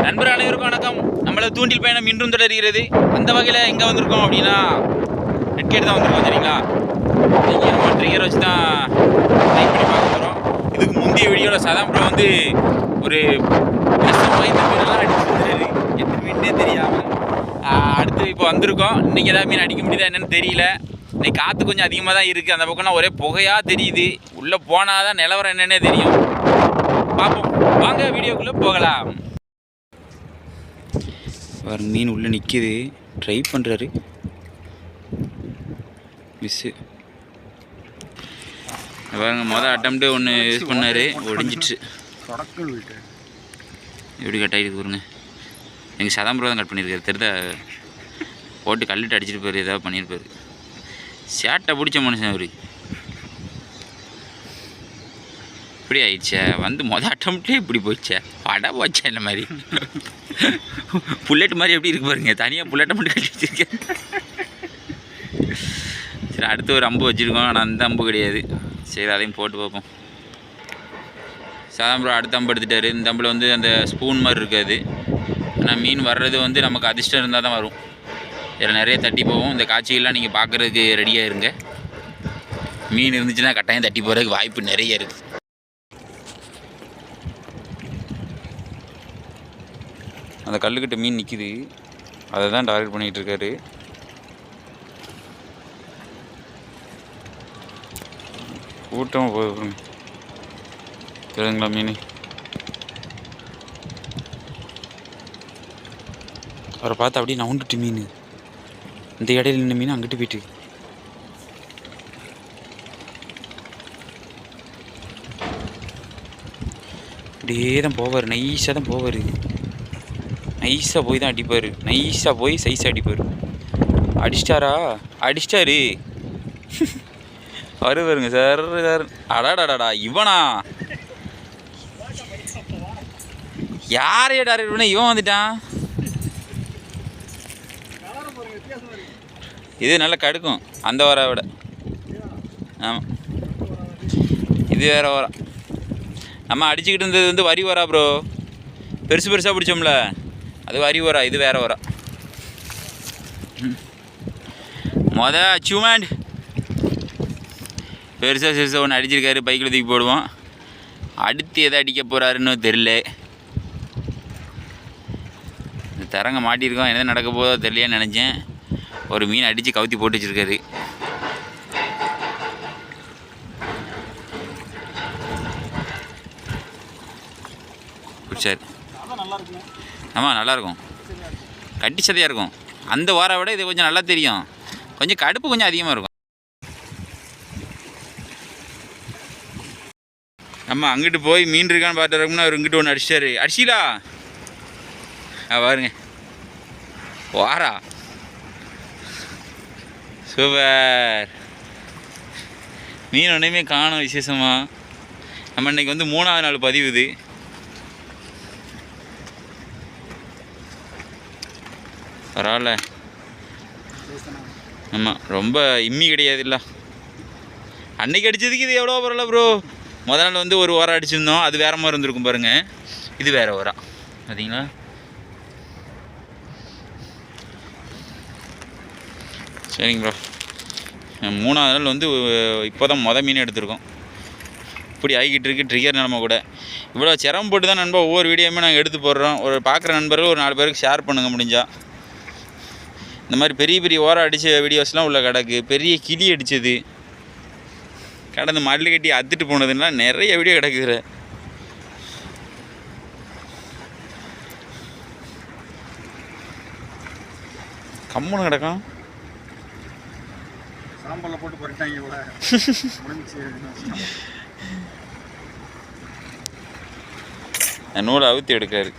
நண்பர் அனைவருக்கும் வணக்கம். நம்மள தூண்டில் பயணம் இன்றும் தொடர்கிறது. அந்த வகையில் எங்கே வந்திருக்கோம் அப்படின்னா நெட் கேட் தான் வந்திருக்கோம். சரிங்களா, இன்றைக்கி நம்ம ட்ரிகர் வச்சு தான் ட்ரை பண்ணி பார்க்க போகிறோம். இதுக்கு முந்தைய வீடியோவில் சதாம் ப்ரோ வந்து ஒரு விஷம் வாய்ந்த மீனெல்லாம் அடிச்சுருந்தாரு, எட்டு மீனே தெரியாமல். அடுத்து இப்போ வந்திருக்கோம். இன்றைக்கி ஏதாவது மீன் அடிக்க முடியுதா என்னன்னு தெரியல. இன்றைக்கி காற்று கொஞ்சம் அதிகமாக தான் இருக்குது. அந்த பக்கம்னா ஒரே புகையாக தெரியுது. உள்ளே போனால் தான் நிலவரம் என்னென்னே தெரியும். பார்ப்போம், வாங்க வீடியோக்குள்ளே போகலாம். வேறு மீன் உள்ளே நிற்கிது, ட்ரை பண்ணுறாரு மிஸ்ஸு. பாருங்க, மொதல் அட்டம்ப்ட்டு ஒன்று யூஸ் பண்ணார், ஒடிஞ்சிட்டு எப்படி கட் ஆகிடுது பாருங்க. எங்கள் சதாம்பரம் தான் கட் பண்ணியிருக்காரு. தெரித போட்டு கல்லிட்டு அடிச்சிட்டு போயிரு, ஏதாவது பண்ணியிருப்பார். சேட்டை பிடிச்ச மனுஷன் அவர். இப்படி ஆயிடுச்சே, வந்து மொதல் அட்டம்ப்ட்லேயே இப்படி போயிடுச்சே, படா போச்சா இந்த மாதிரி. புல்லட் மாதிரி எப்படி இருக்கு பாருங்க, தனியாக புல்லட்டை மட்டும் கட்டி வச்சுருக்கேன். சரி, அடுத்து ஒரு அம்பு வச்சுருக்கோம், ஆனால் அந்த அம்பு கிடையாது. சரி, அதையும் போட்டு பார்ப்போம். சாதாம்பரம் அடுத்த அம்பு எடுத்துட்டார். இந்த அம்பில் வந்து அந்த ஸ்பூன் மாதிரி இருக்காது. ஆனால் மீன் வர்றது வந்து நமக்கு அதிர்ஷ்டம் இருந்தால் தான் வரும். இதில் நிறைய தட்டி போகும். இந்த காட்சிகள்லாம் நீங்கள் பார்க்குறதுக்கு ரெடியாக இருங்க. மீன் இருந்துச்சுன்னா கட்டாயம் தட்டி போகிறதுக்கு வாய்ப்பு நிறைய இருக்குது. அந்த கல்லுக்கிட்ட மீன் நிற்கிது, அதை தான் டார்கெட் பண்ணிகிட்டு இருக்காரு. கூட்டம் போகுது தெரியுங்களா மீன். அவரை பார்த்து அப்படியே நவுண்டுட்டு மீன் இந்த இடையில நின்று மீன் அங்கிட்டு போயிட்டு அப்படியே தான் போவார். நைஸாக தான் போவார். நைஸாக போய் தான் அடிப்பார். நைஸாக போய் சைஸாக அடிப்பார். அடிச்சிட்டாரா? அடிச்சிட்டாரு. வருவாருங்க சார் சார். அடாடாடாடா, இவனா யாரையே டார்கெட் பண்ண இவன் வந்துட்டான். இது நல்லா கடுக்கும் அந்த வர விட. ஆமாம், இது வேறு வரா. நம்ம அடிச்சுக்கிட்டு இருந்தது வந்து வரி வரா ப்ரோ. பெருசு பெருசாக பிடிச்சோம்ல, அது வரி வரா. இது வேறு வரா. மொதல் அச்சீவ்மெண்ட் பெருசாக பெருசாக ஒன்று அடிச்சிருக்காரு. பைக்கில் தூக்கி போடுவோம். அடுத்து எதை அடிக்க போகிறாருன்னு தெரில. இந்த தரங்க மாட்டியிருக்கோம், என்ன நடக்க போதோ தெரியலையான்னு நினச்சேன். ஒரு மீன் அடித்து கவுத்தி போட்டு வச்சுருக்காரு. பிடிச்சார். ஆமாம், நல்லாயிருக்கும். கட்டி சதையாக இருக்கும். அந்த வாரை விட இது கொஞ்சம் நல்லா தெரியும். கொஞ்சம் கடுப்பு கொஞ்சம் அதிகமாக இருக்கும். நம்ம அங்கிட்டு போய் மீன் இருக்கான்னு பார்த்து இருக்கோம்னா அவர் இங்கிட்டு ஒன்று அடிச்சிட்டாரு. அடிச்சிடா பாருங்க, வாரா. சூப்பர். மீன் ஒன்றுமே காணும் விசேஷமாக. நம்ம இன்றைக்கி வந்து 3ஆவது நாள் பதிவு இது. பரவாயில்ல. ஆமாம், ரொம்ப இம்மி கிடையாது இல்லை. அன்றைக்கி அடித்ததுக்கு இது எவ்வளோ பரவாயில்ல ப்ரோ. முதல் நாள் வந்து ஒரு வாரம் அடிச்சிருந்தோம், அது வேறு மாதிரி இருந்திருக்கும் பாருங்கள். இது வேறு வாரம் பார்த்தீங்களா. சரிங்க ப்ரோ, 3ஆவது நாள் வந்து இப்போ தான் மீன் எடுத்திருக்கோம். இப்படி ஆகிக்கிட்டு இருக்குது ட்ரிகர் நிலமை கூட. இவ்வளோ சிரமம் போட்டு தான் நண்பா ஒவ்வொரு வீடியோவுமே நாங்கள் எடுத்து போடுறோம். ஒரு பார்க்குற நண்பர்கள் ஒரு 4 பேருக்கு ஷேர் பண்ணுங்க முடிஞ்சால். இந்த மாதிரி பெரிய பெரிய ஓரம் அடித்த வீடியோஸ்லாம் உள்ள கிடக்கு. பெரிய கிளி அடித்தது, கடந்து மல்லு கட்டி அத்துட்டு போனதுன்னா நிறைய வீடியோ கிடக்குது. கம்முன்னு கிடக்கும். சாம்பல்ல போட்டு போட்டாங்க கூட. நூலை அவுத்தி எடுக்காரு.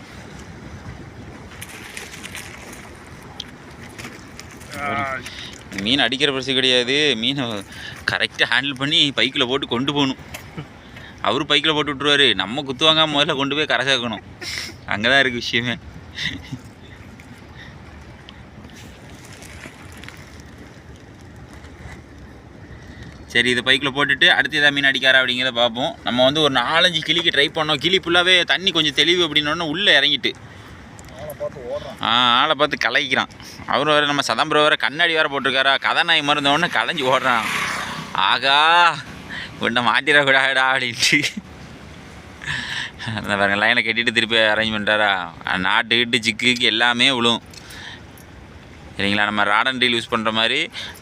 மீன் அடிக்கிற பிரச்சனை கிடையாது. மீனை கரெக்டாக ஹேண்டில் பண்ணி பைக்கில் போட்டு கொண்டு போகணும். அவர் பைக்கில் போட்டு விட்ருவார். நம்ம குத்துவாங்க, முதல்ல கொண்டு போய் கரை சேர்க்கணும். அங்கே தான் இருக்குது விஷயமே. சரி, இதை பைக்கில் போட்டுட்டு அடுத்து எதாவது மீன் அடிக்காரா அப்படிங்கிறத பார்ப்போம். நம்ம வந்து ஒரு 4-5 கிளிக்கு ட்ரை பண்ணோம். கிளி ஃபுல்லாகவே தண்ணி கொஞ்சம் தெளிவு அப்படின்னோடனே உள்ளே இறங்கிட்டு ஆளை பார்த்து கலைக்கிறான். அவரும் வேறு நம்ம சதாம் ப்ரோ வேறு கண்ணாடி வேறு போட்டிருக்காரா, கதாநாயகி மருந்தவொடனே கலைஞ்சி ஓடுறான். ஆகா உன்னை மாட்டிடக்கூடாடா அப்படின்ட்டு அந்த பாருங்க லைனை கட்டிட்டு திருப்பி அரேஞ்ச் பண்ணிட்டாரா. நாட்டுக்கிட்டு சிக்குக்கு எல்லாமே விழும் சரிங்களா. நம்ம ராடன் ரீல் யூஸ் பண்ணுற மாதிரி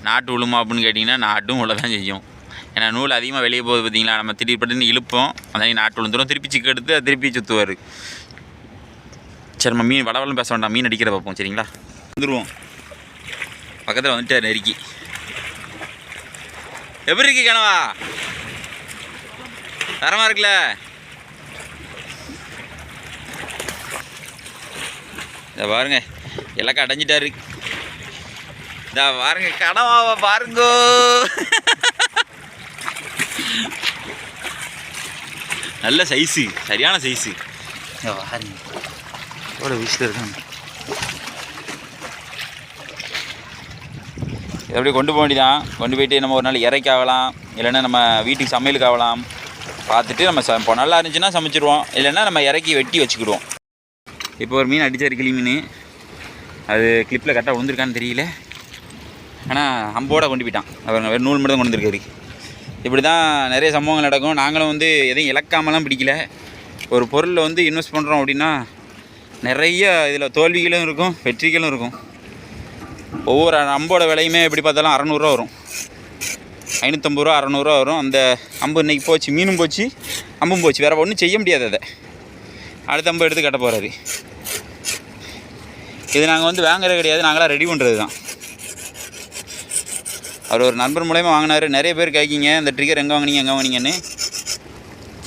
நாட்டு விழுமா அப்படின்னு கேட்டிங்கன்னா நாட்டும் உள்ள தான் செய்யும். ஏன்னா நூல் அதிகமாக வெளியே போகுது பார்த்தீங்களா, நம்ம திடீர் பட்டுன்னு இழுப்போம், அதான் நாட்டு விழுந்துடும். திருப்பி சிக்கு எடுத்து அது திருப்பி சுற்றுவார். சரி நம்ம மீன் வளவலம் பேச வேண்டாம், மீன் அடிக்கிறத பார்ப்போம் சரிங்களா. வந்துடுவோம் பக்கத்தில் வந்துட்டார் நெருக்கி. எப்படி இருக்கு கனவா? தரமாக இருக்குல்ல? இதை பாருங்க இலக்க அடைஞ்சிட்டாரு. இதா பாருங்க கனவாவை பாருங்கோ. நல்ல சைஸு, சரியான சைஸு. பாருங்க எவ்வளோ வீசில் இருக்காங்க. எப்படி கொண்டு போக வேண்டியதான். கொண்டு போயிட்டு நம்ம ஒரு நாள் இறைக்கு ஆகலாம், இல்லைன்னா நம்ம வீட்டுக்கு சமையலுக்கு ஆகலாம். பார்த்துட்டு நம்ம இப்போ நல்லா இருந்துச்சுன்னா சமைச்சிடுவோம், இல்லைன்னா நம்ம இறக்கி வெட்டி வச்சுக்கிடுவோம். இப்போ ஒரு மீன் அடித்தார், கிளி மீன். அது கிளிப்பில் கரெக்டாக விழுந்துருக்கான்னு தெரியல, ஆனால் அம்போட கொண்டு போயிட்டான். அவர் வேறு நூல் மட்டும் கொண்டு வந்துருக்காரு. இப்படி தான் நிறைய சம்பவங்கள் நடக்கும். நாங்களும் வந்து எதையும் இழக்காமலாம் பிடிக்கல. ஒரு பொருளில் வந்து இன்வெஸ்ட் பண்ணுறோம் அப்படின்னா நிறைய இதில் தோல்விகளும் இருக்கும், வெற்றிகளும் இருக்கும். ஒவ்வொரு அம்போட விலையுமே எப்படி பார்த்தாலும் 600 வரும், 550 ரூபா 600 வரும். அந்த அம்பு இன்றைக்கி போச்சு, மீனும் போச்சு, அம்பும் போச்சு. வேறு ஒன்றும் செய்ய முடியாது. அதை அடுத்த அம்பு எடுத்து கட்ட போகிறாரு. இது நாங்கள் வந்து வாங்குறது கிடையாது, நாங்களாம் ரெடி பண்ணுறது தான். அவர் ஒரு நண்பர் மூலயமா வாங்கினார். நிறைய பேர் கேட்கிங்க இந்த ட்ரிகர் எங்கே வாங்கினீங்கன்னு.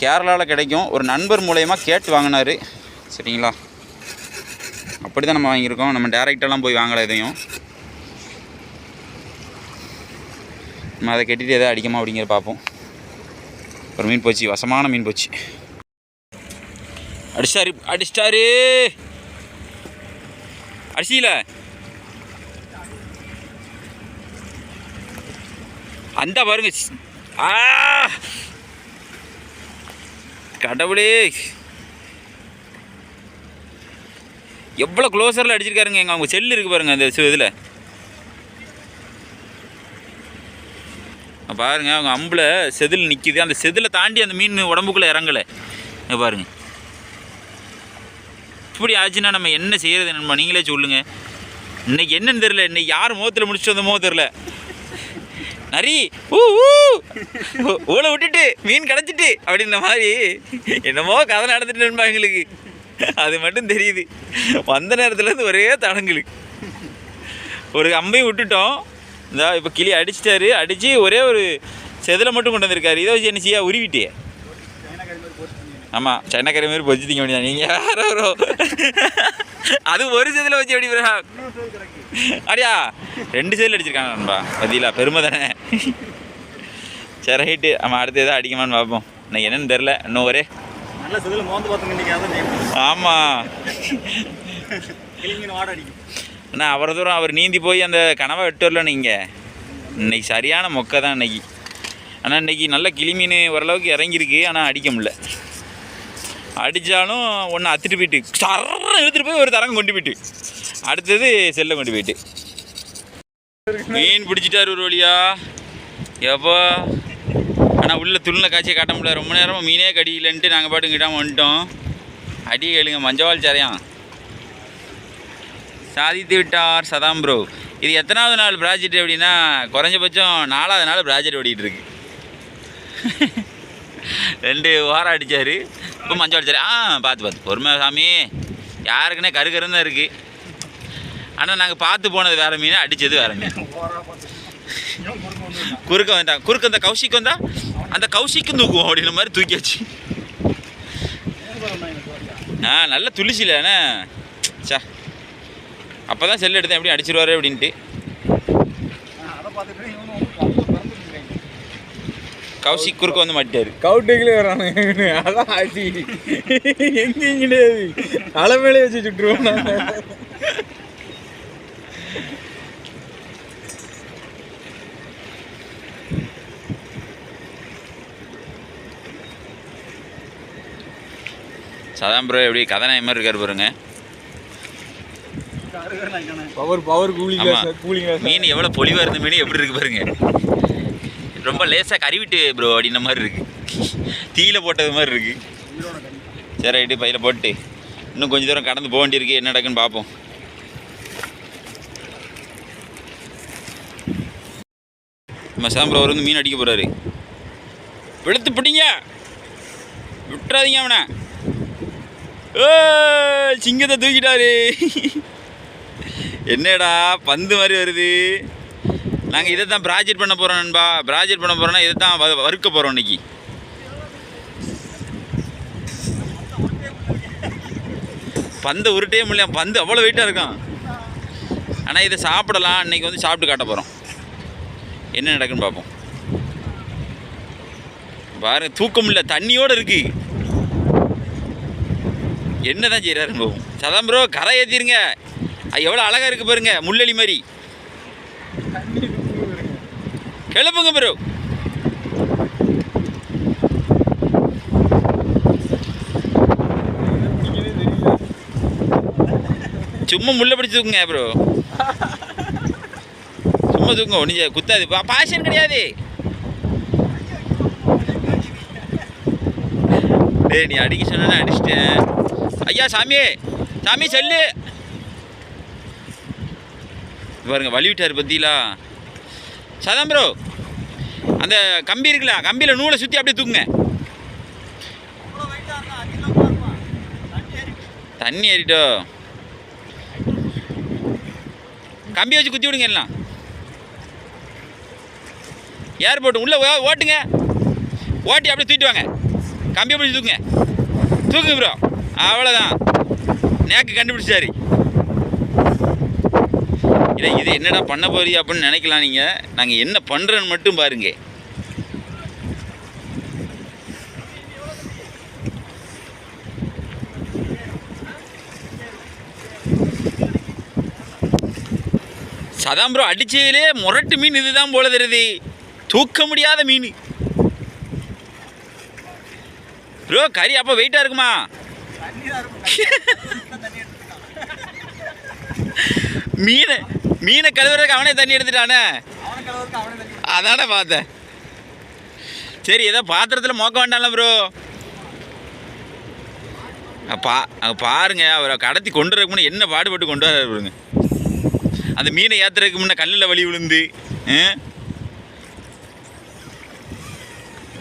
கேரளாவில் கிடைக்கும். ஒரு நண்பர் மூலயமா கேட்டு வாங்கினார் சரிங்களா. அப்படி தான் நம்ம வாங்கியிருக்கோம். நம்ம டேரெக்டாலாம் போய் வாங்கலை எதையும். நம்ம அதை கட்டிட்டு எதாவது அடிக்குமா அப்படிங்கிற பார்ப்போம். ஒரு மீன் போச்சு, வசமான மீன் போச்சு. அடிச்சிட்டாரு அடிச்சில. அந்த பாருங்க, கடவுளே எவ்வளோ க்ளோஸரில் அடிச்சிருக்காருங்க. எங்கள் அவங்க செல்லு இருக்குது பாருங்கள் அந்த இதில் பாருங்கள். அவங்க அம்பில் செதில் நிற்கிது, அந்த செதிலை தாண்டி அந்த மீன் உடம்புக்குள்ளே இறங்கலை பாருங்கள். இப்படி ஆச்சுன்னா நம்ம என்ன செய்கிறது நண்பா, நீங்களே சொல்லுங்கள். இன்றைக்கி என்னன்னு தெரில, இன்றைக்கி யார் முகத்தில் முடிச்சுட்டு வந்தமோ தெரில. நரி ஊழ விட்டுட்டு மீன் கிடச்சிட்டு அப்படின்ற மாதிரி என்னமோ கதை நடந்துட்டு நண்பா எங்களுக்கு. அது மட்டும் தெரியுது. வந்த நேரத்துலேருந்து ஒரே தடங்கள். ஒரு அம்பையும் விட்டுட்டோம். இந்த இப்போ கிளி அடிச்சிட்டாரு, அடித்து ஒரே ஒரு செதிலை மட்டும் கொண்டு வந்திருக்காரு. இதை வச்சு என்ன செய்ய உருவிட்டே. ஆமாம் சைனாக்கரை மாரி பொறிச்சு திங்க வேண்டியதான். நீங்கள் வேற வரும். அது ஒரு செதில் வச்சு எப்படி அப்படியா 2 செதில் அடிச்சிருக்காங்க நண்பா. பதிலா பெருமை தானே. சரி ரைட்டு, நம்ம அடுத்து எதாவது அடிக்குமான்னு பார்ப்போம். இன்னைக்கு என்னன்னு தெரில. இன்னும் ஒரே நல்ல செதில் மோந்து பார்த்துங்க. ஆமாம் அண்ணா அவரை தூரம் அவர் நீந்தி போய் அந்த கனவை வெட்டு வரல. நீங்கள் இன்னைக்கு சரியான மொக்கை தான் இன்னைக்கு. ஆனால் இன்றைக்கி நல்ல கிளிமீன் ஓரளவுக்கு இறங்கியிருக்கு, ஆனால் அடிக்க முடியல. அடித்தாலும் ஒன்று அத்துட்டு போயிட்டு சரணம் எடுத்துகிட்டு போய் ஒரு தரம் கொண்டு போயிட்டு அடுத்தது செல்லை கொண்டு போயிட்டு மீன் பிடிச்சிட்டாரு ஒரு வழியா. எப்போ ஆனால் உள்ள துள்ளின காட்சியை காட்ட முடியல. ரொம்ப நேரமாக மீனே கடிக்கலன்ட்டு நாங்கள் பாட்டு கிட்டாமல் வந்துட்டோம். அடி கேளுங்க, மஞ்சவாள் சரையான் சாதித்து விட்டார் சதாம் ப்ரோ. இது எத்தனாவது நாள் ப்ராஜெக்ட் அப்படின்னா குறைஞ்சபட்சம் 4வது நாள் ப்ராஜெக்ட் ஓடிட்டுருக்கு. 2 வாரம் அடித்தார், இப்போ மஞ்சள் அடித்தார். பார்த்து பொறுமை சாமி, யாருக்குன்னே கருகருன்னு தான் இருக்குது. ஆனால் நாங்கள் பார்த்து போனது வேறு மீன், அடித்தது வேறு மீன். குறுக்க வந்துட்டாங்க. குறுக்க அந்த கௌஷிக் வந்தால் அந்த கௌஷிக்கும் தூக்குவோம் அப்படின்ற மாதிரி தூக்கியாச்சு. நல்ல துளிச்சிலண்ணே. சா அப்போ தான் செல் எடுத்தேன் எப்படி அடிச்சிருவாரு அப்படின்ட்டு. கௌஷிக் குறுக்க வந்து மாட்டாரு. கவுட்டுகளே வரானுங்க. அதான் ஆச்சு எங்கேயும் கிடையாது, தலைமையிலே வச்சு சுட்டுருவோம். சதாம் ப்ரோ எப்படி கதாநாயகி மாதிரி இருக்கார் பாருங்க. Power cooling. மீன் எவ்வளோ பொலிவாக இருந்த மீன் எப்படி இருக்கு பாருங்க. ரொம்ப லேசாக கறிவிட்டு ப்ரோ அப்படின்ன மாதிரி இருக்கு. தீயில போட்டது மாதிரி இருக்கு. சரி ரைட்டு பையில போட்டு இன்னும் கொஞ்சம் தூரம் கடந்து போக வேண்டியிருக்கு. என்ன நடக்குன்னு பார்ப்போம். நம்ம சாம்பரம் அவர் வந்து மீன் அடிக்க போகிறாரு. வெளுத்து பிடிங்க, விட்டுறாதீங்க அவனை. சிங்கத்தை தூக்கிட்டாரு. என்னடா பந்து மாதிரி வருது. நாங்கள் இதை தான் ப்ராஜெக்ட் பண்ண போகிறோம் நண்பா. ப்ராஜெக்ட் பண்ண போகிறோன்னா இதை தான் வறுக்க போகிறோம் இன்னைக்கு. பந்தை உருட்டே முடியல. பந்து அவ்வளோ வெயிட்டாக இருக்கும். ஆனால் இதை சாப்பிடலாம். இன்றைக்கி வந்து சாப்பிட்டு காட்ட போகிறோம். என்ன நடக்குன்னு பார்ப்போம். பாருங்க, தூக்கம் இல்லை, தண்ணியோடு இருக்கு. என்ன தான் செய்கிறாருன்னு போவோம். சதம் ப்ரோ கரை ஏற்றிருங்க. எவ்வளோ அழகாக இருக்குது பாருங்க, முள்ளெலி மாதிரி. கிளப்புங்க ப்ரோ. சும்மா முள்ள பிடிச்சி தூக்குங்க ப்ரோ. சும்மா தூக்குங்க, ஒன்று குத்தாது. பாஷன் கிடையாது. டேய் நீ அடிக்க சொன்னா அடிச்சிட்டேன். ஐயா சாமி, சாமி செல்லு பாருங்க, வழி விட்டார் பத்திலா. சதம் ப்ரோ அந்த கம்பி இருக்குல்ல, கம்பியில் நூலை சுற்றி அப்படியே தூக்குங்க. தண்ணி ஏறிட்டோ. கம்பி வச்சு குத்தி விடுங்க எல்லாம். ஏர்போர்ட் உள்ளே ஓட்டுங்க. ஓட்டி அப்படியே தூக்கிட்டு வாங்க. கம்பியை பிடிச்சி தூக்குங்க. தூக்குங்க ப்ரோ. அவ்வளோதான், நேக்கு கண்டுபிடிச்சாரு. இல்லை இது என்னடா பண்ண போறீங்க அப்படின்னு நினைக்கலாம் நீங்கள். நாங்கள் என்ன பண்ணுறோன்னு மட்டும் பாருங்க. சதாம் ப்ரோ அடிச்சதுலே முரட்டு மீன் இதுதான் போல தெரியுது. தூக்க முடியாத மீன் ப்ரோ. கறி அப்போ வெயிட்டாக இருக்குமா? மீனை கழுவுறதுக்கு அவனே தண்ணி எடுத்துட்டானே. அதானே பார்த்தேன். சரி ஏதோ பாத்திரத்தில் மோக்க வேண்டாம்ல ப்ரோ. பாருங்க, அவரை கடத்தி கொண்டு வரக்கு முன்னே என்ன பாடுபட்டு கொண்டு வர பாருங்க. அந்த மீனை ஏற்றுறதுக்கு முன்னே கல்லில் வலி விழுந்து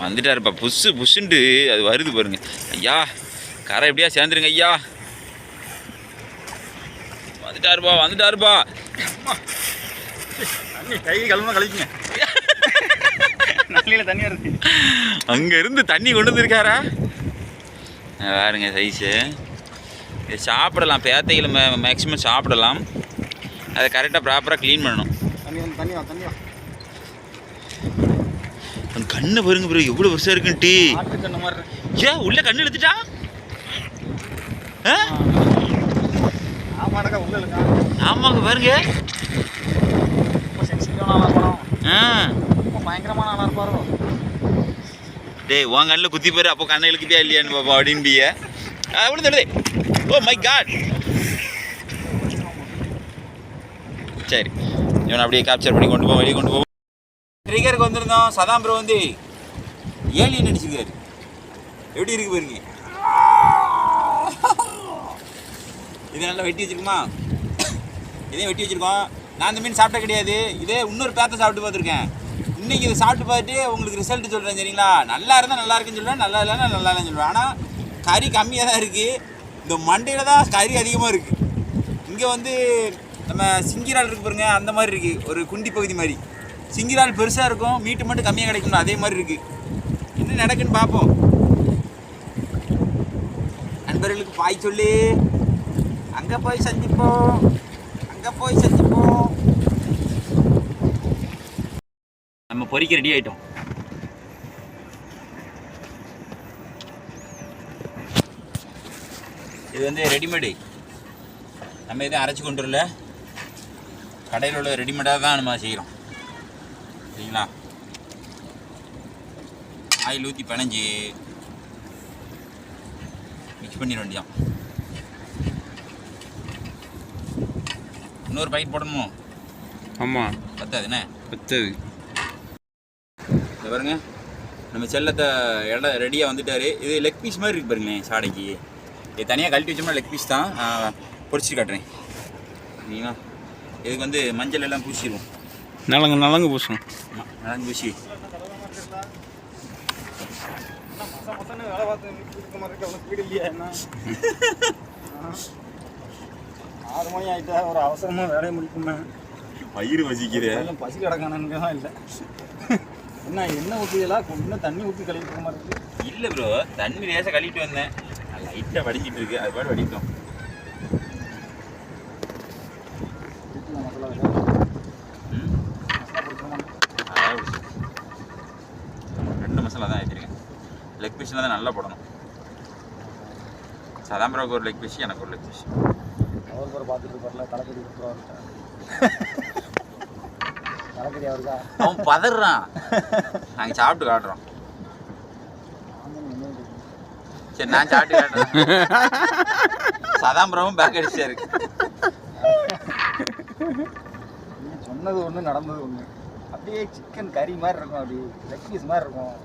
வந்துட்டாருப்பா. புஷ்ஷுண்டு அது வருது பாருங்க. ஐயா கரை எப்படியா சேர்ந்துருங்க ஐயா. வந்துட்டாருப்பா. அங்க இருந்து தண்ணி கொண்டு வந்துருக்காரா பாருங்க சைஸு. இதை சாப்பிடலாம், பேத்தைகளை மேக்ஸிமம் சாப்பிடலாம். அதை கரெக்டாக ப்ராப்பராக க்ளீன் பண்ணணும். அந்த கண்ணை பாருங்க ப்ரோ, எவ்வளோ வருஷம் இருக்குன்ட்டு. ஏன் உள்ள கண்ணு எடுத்துட்டா? ஆமாங்க பாருங்க. டேய் உன் கண்ணில் குத்தி பாரு, அப்போ கண்ணை இழுக்குதே இல்லையான்னு பாப்பா அப்படின்பிய. அவ்வளோ தடுது. Oh my God. சரி இவனை அப்படியே கேப்சர் பண்ணி கொண்டு போவோம், வெளியே கொண்டு போவோம். ட்ரிகருக்கு வந்திருந்தோம். சதாம் ப்ரோ வந்து ஏலியன் அடிச்சுக்கிறாரு. எப்படி இருக்கு பாருங்க. இது நல்லா வெட்டி வச்சிருக்குமா? இதையும் வெட்டி வச்சிருக்கோம். நான் இந்த மீன் சாப்பிட்ட கிடையாது. இதே இன்னொரு பேத்தை சாப்பிட்டு பார்த்துருக்கேன். இன்றைக்கி இதை சாப்பிட்டு பார்த்துட்டு உங்களுக்கு ரிசல்ட் சொல்கிறேன் சரிங்களா. நல்லா இருந்தால் நல்லா இருக்குன்னு சொல்லுவேன், நல்லா இல்லைன்னா நல்லா இல்லைன்னு சொல்லுவேன். ஆனால் கறி கம்மியாக தான் இருக்குது. இந்த மண்டையில் தான் கறி அதிகமாக இருக்குது. இங்கே வந்து நம்ம சிங்கிரால் இருக்குது பாருங்க, அந்த மாதிரி இருக்குது. ஒரு குண்டி பகுதி மாதிரி. சிங்கிரால் பெருசாக இருக்கும், மீட்டு மட்டும் கம்மியாக கிடைக்கணும், அதே மாதிரி இருக்குது. என்ன நடக்குன்னு பார்ப்போம். நண்பர்களுக்கு பாய் சொல்லி அங்கே போய் சந்திப்போம். நம்ம பொரிக்க ரெடி ஆகிட்டோம். இது வந்து ரெடிமேடு, நம்ம எதுவும் அரைச்சி கொண்டு வரல. கடையில் உள்ள ரெடிமேடாக தான் நம்ம செய்கிறோம் சரிங்களா. ஆயில் ஊற்றி பிணைஞ்சி மிக்ஸ் பண்ணிட வேண்டியதான். இன்னொரு பாக்கெட் போடணுமோ? ஆமாம், பத்தாதுண்ணே. பத்தது. இதை பாருங்க, நம்ம செல்லத்தை இடம் ரெடியாக வந்துட்டார். இது லெக் பீஸ் மாதிரி இருக்கு பாருங்களேன் சாடைக்கு. இது தனியாக கழட்டி வச்சோம்னா லெக் பீஸ் தான். பொரிச்சு காட்டுறேன் சரிங்களா. இதுக்கு வந்து மஞ்சள் எல்லாம் பூசிடுவோம். நலங்கு பூசும். நலங்கு பூசி வேலை பார்த்து ஸ்பீடு இல்லையா என்ன? 6 மணி ஆகிட்டா ஒரு அவசரமாக வேலையை முடிக்குமே. பயிர் வசிக்குது. பசி கிடக்கானு தான் இல்லை. என்ன ஊற்றியெல்லாம் இன்னும் தண்ணி ஊற்றி கழுவிட்டு போக மாதிரி இருக்குது. இல்லை ப்ரோ, தண்ணி லேசாக கழுவிட்டு வந்தேன். லைட்டாக வடிஞ்சிட்டு இருக்கு. அது பாடு வடிக்கும். மசாலா தான் வச்சுருக்கேன். லெக் பீஸில் தான் நல்லா போடணும். சதாம்பராவுக்கு ஒரு லெக் பீஸ், எனக்கு ஒரு லெக் பீஸ். அவருக்கு ஒரு பார்த்துட்டு போடல. தலைக்கடி தலைக்கடி அவருக்கா? அவன் பதறான். நாங்கள் சாப்பிட்டு காட்டுறோம். சரி, நான் சாப்பிட்டு காட்டுறேன். சதாம்பரமும் பேக் அடிச்சா இருக்கு. சொன்னது ஒன்று, நடந்தது ஒன்று. அப்படியே சிக்கன் கறி மாதிரி இருக்கும், அப்படி லெக் பீஸ் மாதிரி இருக்கும்.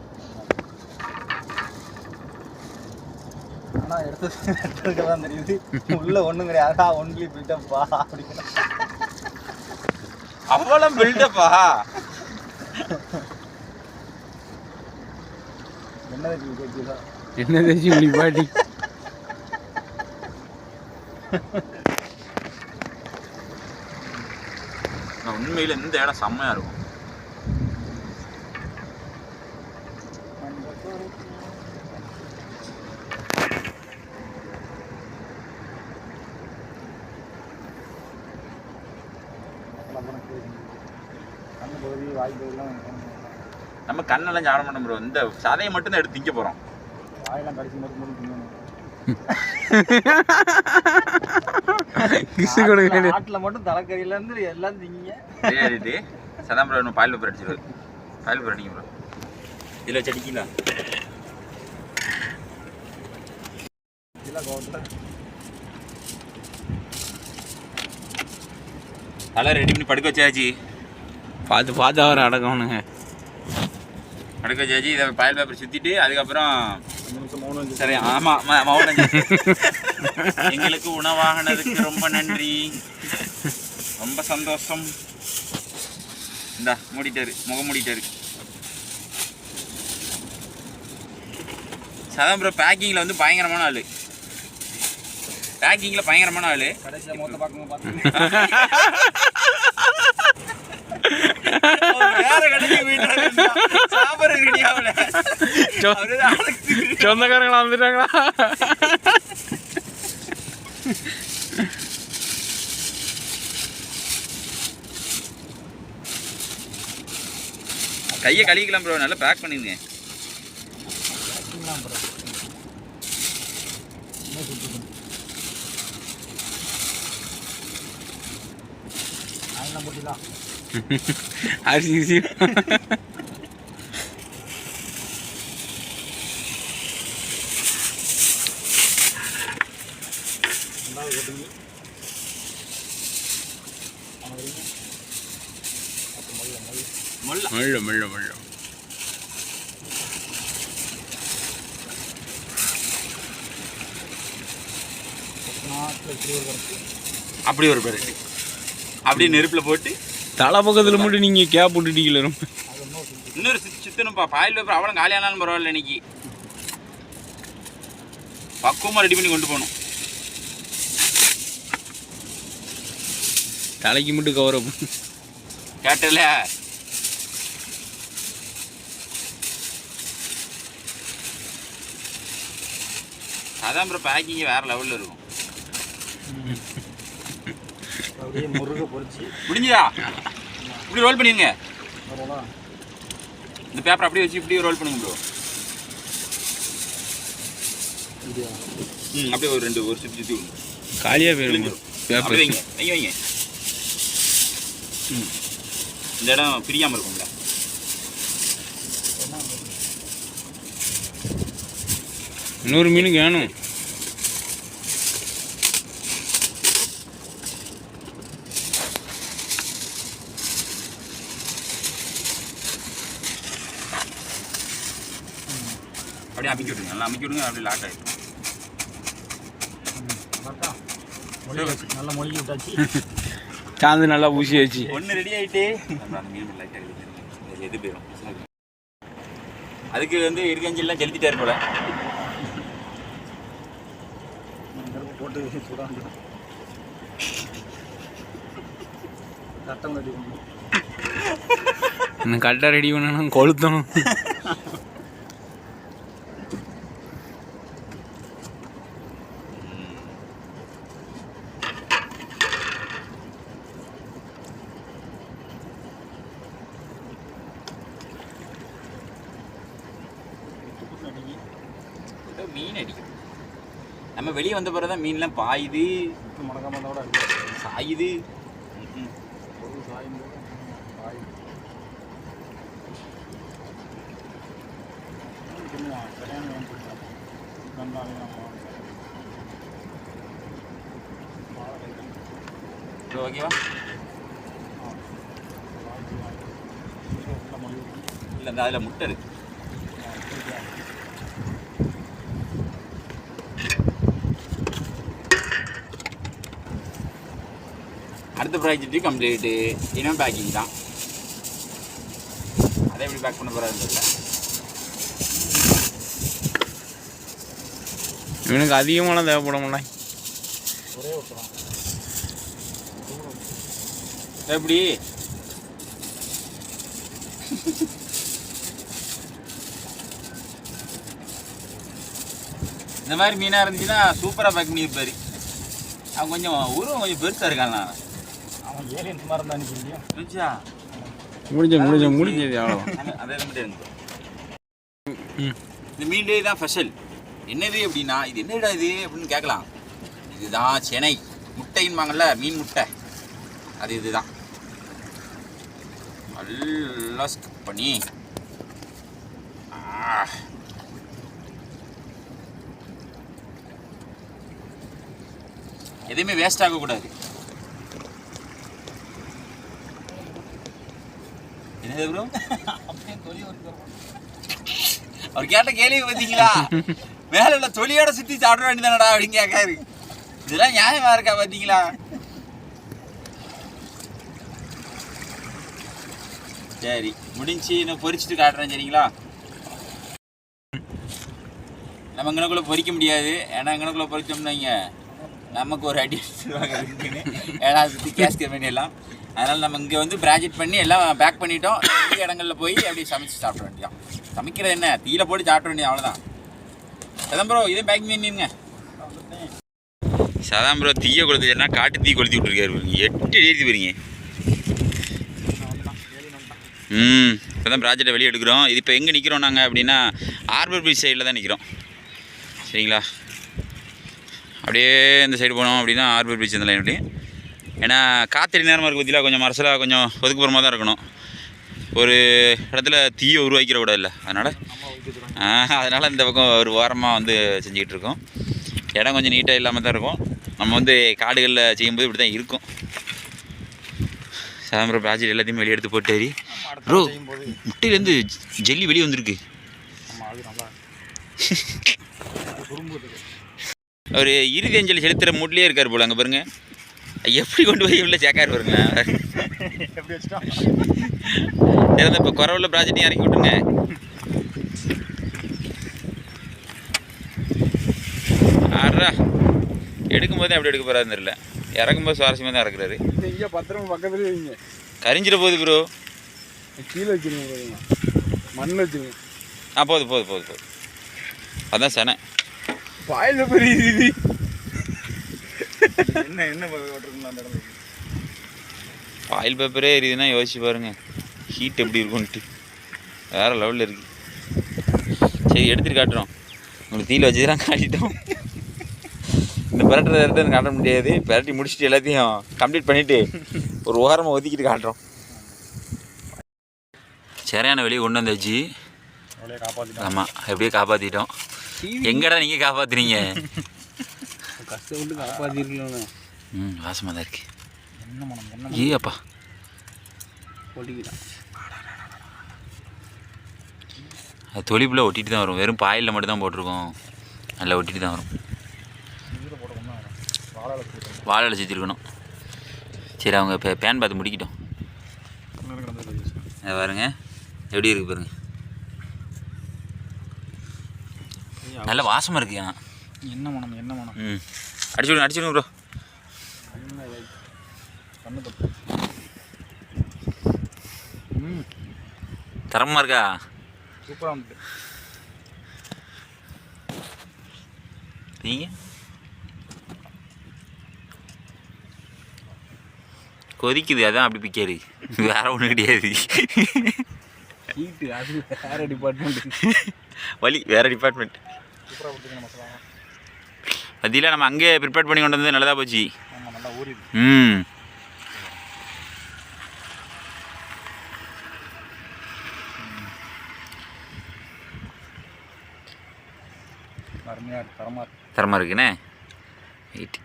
ஆனால் எடுத்ததுக்கு தான் தெரியுது உள்ள ஒன்றும் கிடையாது. ஒன்லி பில்டப்பா அப்படிங்கிற. அவ்வளோ பில்டப்பா. என்ன கேட்குதா? என்ன தேய்ச்சி நிப்பாட்டி? உண்மையில் இந்த இடம் செம்மையாக இருக்கும். நம்ம கண்ணெல்லாம் சாப்பிட மாட்டோம் ப்ரோ. இந்த சதையை மட்டும் தான் எடுத்து திங்க போகிறோம். வாயெல்லாம் கடிச்சு மட்டும் நாட்டில் மட்டும் தலைக்கறியிலேருந்து எல்லாம் திங்க. சரிட்டு சதாம்பரம் இன்னும் பாயில் பேப்பர் அடிச்சிருவாரு. பாயில் பேப்பர் அடிங்க ப்ரோ. இதில் வச்சு அடிக்கலாம். நல்லா ரெடி பண்ணி படுக்க வச்சாச்சு. பார்த்து அவர் அடக்கணுங்க. படுக்க வச்சாச்சு. இதை பாயில் பேப்பர் சுற்றிட்டு அதுக்கப்புறம் சரி. ஆமாம், மௌனம். எங்களுக்கு உணவாகினதுக்கு ரொம்ப நன்றி, ரொம்ப சந்தோஷம். இந்தா மூடிட்டாரு, முகம் மூடிட்டாரு. சதாம்பரம் பேக்கிங்கில் வந்து பயங்கரமான ஆள். பேக்கிங்கில் பயங்கரமான ஆள். கடைசியில் மொத்த பார்க்கணும். சொந்தக்காரங்களா வந்துட்டாங்களா? கையை கழுவிக்கலாம் ப்ரோ. நல்லா பேக் பண்ணிருங்க. அரிசி முள்ள அப்படி ஒரு பேர் அப்படியே நெருப்பில் போட்டு தலை பக்கத்தில் மட்டும் நீங்கள் கேப் விட்டுட்டீங்களே. ரொம்ப இன்னொரு சுத்தணும்ப்பா. பாயில் பேப்பர் அவ்வளோ காலியானாலும் பரவாயில்ல. இன்னைக்கு பக்குவமாக ரெடி பண்ணி கொண்டு போகணும். தலைக்கு மட்டும் கவர் கேட்டல. அதான் ப்ரோ பேக்கிங் வேறு லெவலில் இருக்கும். முருகை பொரிச்சு முடிஞ்சதா? இப்படி ரோல் பண்ணிடுங்க. இந்த பேப்பர் அப்படியே வச்சு இப்படியே ரோல் பண்ணுங்க ப்ரோ. அப்படியே ஒரு சுற்றி சுற்றி காலியாக போயிடும் பேப்பர். வைங்க வைங்க வைங்க. இந்த இடம் பிரியாமல் இருக்கும்ல. இன்னொரு மீனுக்கு வேணும். அப்படியே அமைக்க விட்டுருங்க, நல்லா அமைக்க விடுங்க, அப்படியே லாக் ஆகிடும். நல்லா மொழி விட்டாச்சு. சாந்து நல்லா ஊசியாச்சு. ஒன்று ரெடி ஆகிட்டு அந்த மீன் லைட்டாக எது போயிடும். அதுக்கு வந்து இருக்கஞ்செல்லாம் செலுத்திட்டாரு போல. போட்டு சுடாங்க கட்டம் ரெடி பண்ணணும். இன்னும் கரெக்டாக ரெடி பண்ணணும், கொளுத்தணும். மீன் அடிக்கும். நம்ம வெளியே வந்த பிறகு தான் மீன்லாம் பாயுது, முடக்காமதோட சாயுது. ஓகேவா? இல்லை, இந்த அதில் முட்டை இருக்கு. அடுத்த ப்ராஜெக்ட்டு கம்ப்ளீட்டு. இன்னும் பேக்கிங் தான். அதை எப்படி பேக் பண்ண போகிறாருன்னு தெரியல. இவனுக்கு அதிகமான தேவைப்பட மாட்டான். ஒரே ஒருத்தரம் எப்படி இந்த மாதிரி மீனாக இருந்துச்சுன்னா சூப்பராக பேக் பண்ணியிருப்பாரு. அவன் கொஞ்சம் உருவம் கொஞ்சம் பெருசாக இருக்காண்ணா. அவன் ஏலியன் மாதிரி இருந்தா அனுப்பி முடியும். புரிஞ்சா? முடிஞ்சது அவ்வளோ. அதே மட்டும் இருந்து இந்த மீன் டே தான் ஸ்பெஷல். என்னது அப்படின்னா, இது என்னடா இது அப்படின்னு கேட்கலாம். இதுதான் சென்னை முட்டைன்பாங்கள்ல, மீன் முட்டை, அது இதுதான். நல்லா ஸ்கிப் பண்ணி எதுவுமே வேஸ்ட் ஆகக்கூடாது. என்னது ப்ரோ? அவர் கேட்ட கேள்வி பார்த்தீங்களா? மேல உள்ள தொலியோட சுற்றி சாப்பிட வேண்டியதானடா அப்படின்னு கேட்காரு. இதெல்லாம் நியாயமா இருக்கா பார்த்தீங்களா? சரி, முடிஞ்சு நான் பொரிச்சிட்டு காட்டுறேன். சரிங்களா? நம்ம இங்கனக்குள்ளே பொரிக்க முடியாது. ஏன்னா இங்கனக்குள்ளே பொரிச்சோம்னா இங்கே நமக்கு ஒரு அடி அடிச்சுருவாங்க இருக்குன்னு. ஏன்னா சுற்றி கேஸ்கர் பண்ணிடலாம். அதனால் நம்ம இங்கே வந்து ப்ராஜெக்ட் பண்ணி எல்லாம் பேக் பண்ணிட்டோம். நிறைய இடங்களில் போய் அப்படியே சமைச்சு சாப்பிட வேண்டியதான். சமைக்கிறது என்ன, தீயில போட்டு சாப்பிட வேண்டியது, அவ்வளோதான். சதம் ப்ரோ, இதே பேக்கிங் பண்ணிடுங்க. சதாம் ப்ரோ தீயை கொளுத்துச்சுன்னா காட்டு தீ கொளுத்தி விட்டுருக்காரு. 8 அடி போயிருங்க. இப்போ தான் ப்ராஜெக்டை வெளியே எடுக்கிறோம். இது இப்போ எங்கே நிற்கிறோம் நாங்கள் அப்படின்னா, ஹார்பர் பீச் சைடில் தான் நிற்கிறோம். சரிங்களா? அப்படியே இந்த சைடு போனோம் அப்படின்னா ஹார்பர் பீச் இந்த லைன். அப்படி ஏன்னா காத்திரி நேரமாக இருக்குது பற்றிலாம் கொஞ்சம் மரசலாக கொஞ்சம் ஒதுக்குப்புறமாக தான் இருக்கணும். ஒரு இடத்துல தீயை உருவாக்கிற கூட இல்லை. அதனால் இந்த பக்கம் ஒரு வாரமாக வந்து செஞ்சுக்கிட்டு இருக்கோம். இடம் கொஞ்சம் நீட்டாக இல்லாமல் தான் இருக்கும். நம்ம வந்து காடுகளில் செய்யும்போது இப்படி தான் இருக்கும். சாயந்தரம் ப்ராஜெக்ட் எல்லாத்தையுமே வெளியே எடுத்து போட்டாரி. ப்ரோ, முட்டையிலேருந்து ஜெல்லி வெளியே வந்திருக்கு. ஒரு இறுதி அஞ்சலி செலுத்துகிற மூட்லேயே இருக்கார் போல. அங்கே பாருங்க, எப்படி கொண்டு போய் உள்ள சேர்க்காரு பாருங்க. சரி, இப்போ குறவுள்ள ப்ராஜெக்டையும் இறக்கி விட்டுருங்க. ஆறா எடுக்கும்போதே அப்படி எடுக்க போகிறாருன்னு தெரியல. இறக்கும்போது சுவாரஸ்யமாக தான் இறக்குறாரு. இங்கே பத்திரமா பக்கத்துலேயே வைங்க. கரிஞ்சிட போகுது ப்ரோ. கீழே வச்சுருங்க, மண் வச்சுருங்க. போகுது. அதான் சனை பாயில் பெரிய என்ன ஓட்டுருக்குங்களா அந்த இடத்துல? ஆயில் பேப்பரே எரியுதுன்னா யோசிச்சு பாருங்க ஹீட் எப்படி இருக்கும்ன்ட்டு. வேறு லெவலில் இருக்குது. சரி, எடுத்துகிட்டு காட்டுறோம். உங்களுக்கு தீயில் வச்சுதான் காட்டிட்டோம். இந்த பரட்டுறத எடுத்து காட்ட முடியாது. பரட்டி முடிச்சுட்டு எல்லாத்தையும் கம்ப்ளீட் பண்ணிவிட்டு ஒரு ஓரமாக ஒதுக்கிட்டு காட்டுறோம். சரியான வெளியே கொண்டு வந்தாச்சு. ஆமாம், எப்படியே காப்பாற்றிட்டோம். எங்கடா நீங்கள் காப்பாற்றுறீங்க? கஷ்டப்பட்டு காப்பாற்றிருக்கலாம். வாசமாக தான் இருக்கு. ஏப்பா அது தொலிப்புல ஒட்டிட்டு தான் வரும். வெறும் பாயில் மட்டும் தான் போட்டிருக்கோம். நல்லா ஒட்டிட்டு தான் வரும். வாழை சுற்றிருக்கணும். சரி அவங்க இப்போ பேன் பார்த்து முடிக்கிட்டோம். அதை பாருங்க எப்படி இருக்குது பாருங்க. நல்ல வாசமாக இருக்கு. ஆனால் என்ன மனம் ம் அடிச்சுடுங்க ப்ரோ. தரமாக இருக்கா? சூப்பராக வந்துட்டு நீங்கள் கொதிக்குது, அதான் அப்படி பிக்காது, வேற ஒன்றும் கிடையாது. ஹீட்டு அது வேறு டிபார்ட்மெண்ட், வலி வேறு டிபார்ட்மெண்ட். சூப்பராக கொடுத்துருங்க மசாலா. மத்தியில் நம்ம அங்கேயே ப்ரிப்பேர் பண்ணி கொண்டு வந்து நல்லதாக போச்சு. ஆமாம் நல்லா ஊறிது. அருமையாக தரமாக இருக்குண்ணே. ரைட்,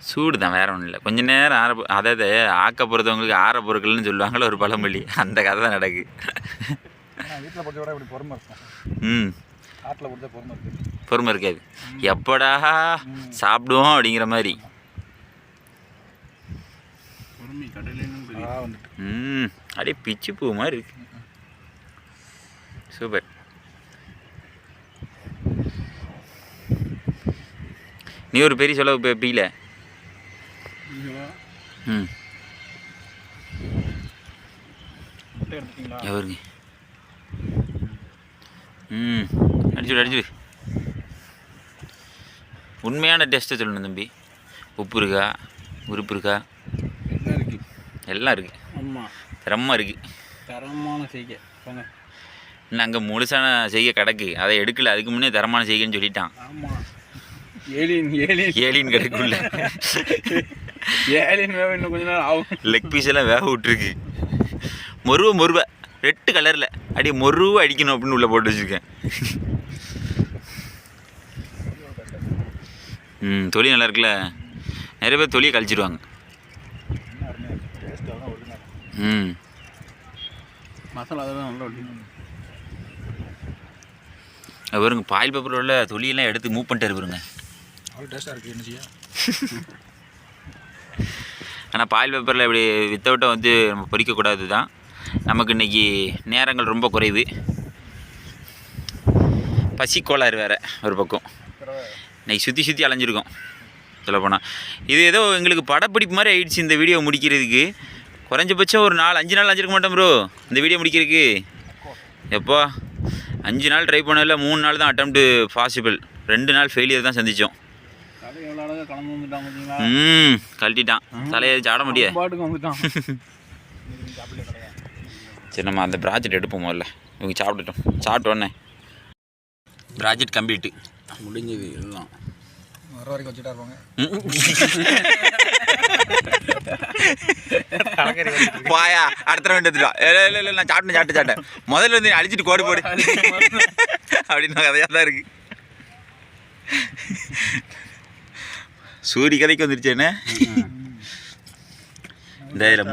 சூடு தான், வேறு ஒன்றும் இல்லை. கொஞ்சம் நேரம் அதாவது ஆக்க போகிறவங்களுக்கு ஆற பொருட்கள்னு சொல்லுவாங்களே ஒரு பழமொழி, அந்த கதை தான் நடக்கு. வீட்டில் பொறுத்த விட இப்படி பொறுமை இருக்கும். காட்டில் கொடுத்தா பொறுமை இருக்குது. பொறுமை இருக்காது. எப்படா சாப்பிடுவோம் அப்படிங்கிற மாதிரி. அப்படியே பிச்சு பூ மாதிரி இருக்கு. சூப்பர். நீ ஒரு பெரிய செலவு இப்போ பீல. எவருங்க? அடிச்சுடு. உண்மையான டேஸ்ட்டை சொல்லணும் தம்பி. உப்பு இருக்கா, உறுப்பு இருக்கா? எல்லாம் இருக்குது. ஆமாம், தரமாக இருக்குது. தரமான செய்கை. இன்னும் அங்கே முழுசான செய்கை கிடக்கு, அதை எடுக்கல. அதுக்கு முன்னே தரமான செய்கைன்னு சொல்லிட்டான். ஆமாம், ஏலியன் கிடைக்குள்ள. ஏலியன் வேக இன்னும் கொஞ்ச நேரம் ஆகும். லெக் பீஸ் எல்லாம் வேக விட்டுருக்கு. மொருவை ரெட்டு கலரில் அப்படியே மொருவை அடிக்கணும் அப்படின்னு உள்ளே போட்டு வச்சுருக்கேன். தொலி நல்லா இருக்குல்ல. நிறைய பேர் தொலியை கழிச்சிடுவாங்க. மசாலா அதெல்லாம் நல்லா பாருங்க, பாயில் பேப்பரில் உள்ள தொலியெல்லாம் எடுத்து மூவ் பண்ணிட்டு பாருங்க. அவ்வளோ டேஸ்ட்டாக இருக்குது. என்ன செய்ய? ஆனால் பாயில் பேப்பரில் இப்படி வித்தவுட்டை வந்து நம்ம பொரிக்கக்கூடாது தான். நமக்கு இன்றைக்கி நேரங்கள் ரொம்ப குறைவு. பசிக்கோளாறு வேறு ஒரு பக்கம். இன்றைக்கி சுற்றி அலைஞ்சிருக்கோம் சொல்லப்போனால். இது ஏதோ எங்களுக்கு படப்பிடிப்பு மாதிரி ஆயிடுச்சு இந்த வீடியோ முடிக்கிறதுக்கு. குறைஞ்சபட்சம் ஒரு 4-5 நாள் அஞ்சிருக்க மாட்டோம் ப்ரோ இந்த வீடியோ முடிக்கிறதுக்கு. எப்போ 5 நாள் ட்ரை பண்ணதில் 3 நாள் தான் அட்டெம்ப்ட்டு பாசிபிள். 2 நாள் ஃபெயிலியர் தான் சந்தித்தோம். கழட்டிட்டான் தலையை சாட முடியாது. சரி, நம்ம அந்த ப்ராஜெக்ட் எடுப்போம் முதல்ல. இவங்க சாப்பிட்டோன்னே ப்ராஜெக்ட் கம்ப்ளீட்டு முடிஞ்சது. எல்லாம் வர வரைக்கும் வச்சுட்டா இருப்பாங்க. பாயா அடுத்த ரவுண்ட் எடுத்துட்டோம். இல்லை நான் சாப்பிட்டேன். முதல்ல வந்து அழிச்சிட்டு கோடு போடு அப்படின்னு கதையாக தான் இருக்குது. சூரிய கதைக்கு வந்துருச்சேன்னு. இந்த இதில்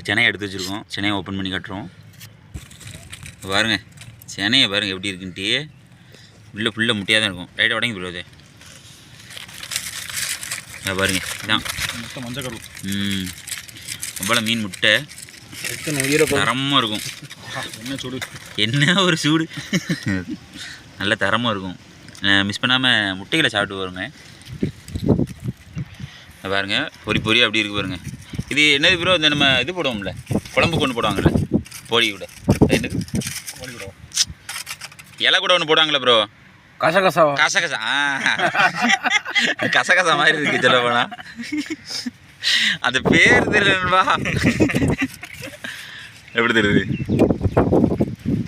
சென்னை எடுத்து வச்சுருக்கோம். சென்னையை ஓப்பன் பண்ணி காட்டுறோம். பாருங்க சென்னையை பாருங்கள் எப்படி இருக்குன்ட்டு. உள்ளே ஃபுல்லாக முட்டையாக தான் இருக்கும். ரைட்டாக உடங்கி போடுவது பாருங்க. இதான் மஞ்சள் கரு. அவ்வளோ மீன் முட்டை தரமாக இருக்கும். என்ன ஒரு சூடு. நல்ல தரமாக இருக்கும். மிஸ் பண்ணாமல் முட்டைகளை சாப்பிட்டு வருங்க. பாருங்க பொரி அப்படி இருக்கு பாருங்க. இது என்னது ப்ரோ? இந்த நம்ம இது போடுவோம்ல, குழம்புக்கு ஒன்று போடுவாங்கள்ல, போடி கூட. என்னது போடி கூட இலை கூட ஒன்று போடுவாங்களே ப்ரோ, கசகசா. கசகசா மாதிரி இருக்கு சொல்ல போனா. அந்த பேர் தெரியலன்பா. எப்படி தெரியுது?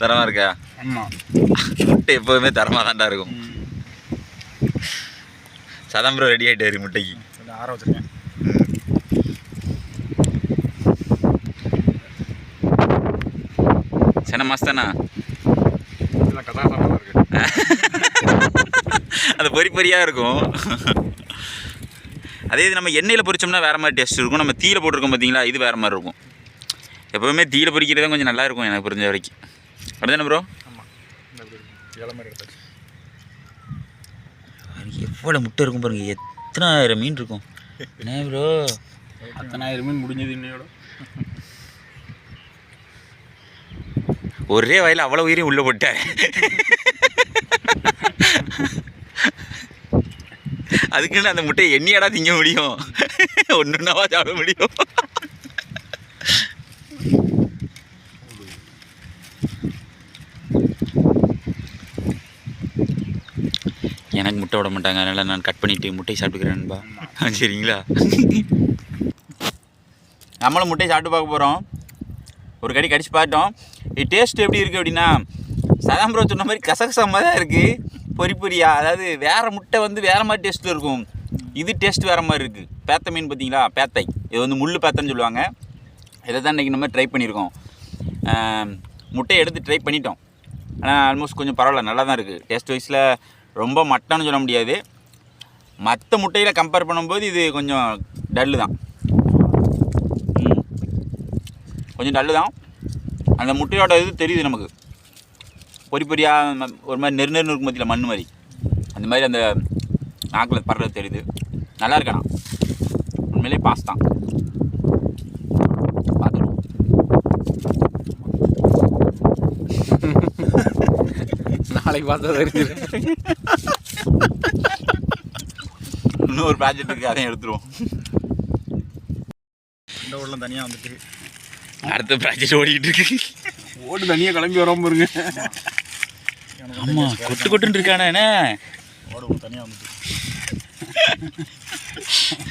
தரமாக இருக்கா? ஆமாம், முட்டை எப்போதுமே தரமாக தான்டா இருக்கும். சதம் ப்ரோ ரெடி ஆகிட்டாரு முட்டைக்கு. ஆற வச்சுருக்கேன். சென்னை மாஸ்தானா கதாகசமாக இருக்கு. அது பொரியாக இருக்கும். அதே இது நம்ம எண்ணெயில் பொரிச்சோம்னா வேறு மாதிரி டேஸ்ட் இருக்கும். நம்ம தீயில போட்டிருக்கோம் பார்த்தீங்களா, இது வேறு மாதிரி இருக்கும். எப்போவுமே தீயில பொரிக்கிறது தான் கொஞ்சம் நல்லா இருக்கும் எனக்கு புரிஞ்ச வரைக்கும். அப்படிதானே ப்ரோ? ஆமாம், இலை மாதிரி எடுத்தாச்சு. எவ்வளோ முட்டை இருக்கும் பாருங்க, எத்தனை ஆயிரம் மீன் இருக்கும். என்ன ப்ரோ, அத்தனை ஆயிரம் மீன் முடிஞ்சது இன்னையோட. ஒரே வயலில் அவ்வளோ உயிரையும் உள்ளே போட்டார். அதுக்குன்னு அந்த முட்டையை எண்ணியாடா திங்க முடியும், ஒன்றுனாவா சாப்பிட முடியும். எனக்கு முட்டை விட மாட்டாங்க, அதனால் நான் கட் பண்ணிவிட்டு முட்டையை சாப்பிட்டுக்கிறேன்பா. சரிங்களா? நம்மளும் முட்டையை சாப்பிட்டு பார்க்க போகிறோம். ஒரு கடி கடிச்சு பார்த்தோம். இது டேஸ்ட் எப்படி இருக்குது அப்படின்னா, சதாம் ப்ரோ சொன்ன மாதிரி கசகசமாக தான் இருக்குது. பொறி பொரியா, அதாவது வேறு முட்டை வந்து வேறு மாதிரி டேஸ்ட்டில் இருக்கும், இது டேஸ்ட் வேறு மாதிரி இருக்குது. பேத்த மீன் பார்த்தீங்களா, பேத்தை, இது வந்து முள் பேத்தைன்னு சொல்லுவாங்க. இதை தான் இன்றைக்கி நம்ம ட்ரை பண்ணியிருக்கோம். முட்டையை எடுத்து ட்ரை பண்ணிட்டோம். ஆனால் ஆல்மோஸ்ட் கொஞ்சம் பரவாயில்ல, நல்லா தான் இருக்குது. டேஸ்ட் வைஸில் ரொம்ப மட்டன்னு சொல்ல முடியாது. மற்ற முட்டையில் கம்பேர் பண்ணும்போது இது கொஞ்சம் டல்லு தான், கொஞ்சம் டல்லு தான். அந்த முட்டையோட இது தெரியுது நமக்கு, பொறி பொரியாக ஒரு மாதிரி நெரு நெருன்னு இருக்கும் மத்தியில் மண் மாதிரி, அந்த மாதிரி அந்த நாக்கில் படுறது தெரியுது. நல்லா இருக்கண்ணா, உண்மையிலே பாஸ் தான். பார்த்துருவோம். நாளைக்கு பார்த்தா தெரியுது. இன்னொரு ப்ராஜெக்ட் இருக்குது, அதையும் எடுத்துருவோம். இந்த ஊரில் தனியாக வந்துட்டு அடுத்த ப்ராஜெக்ட் ஓடிக்கிட்டு இருக்கு. ஓட்டு தனியாக கிளம்பி வராமல் பாருங்க. ஆமாம், கொட்டு கொட்டுன்னு இருக்கானே. என்ன ஓடு தனியாக வந்துட்டு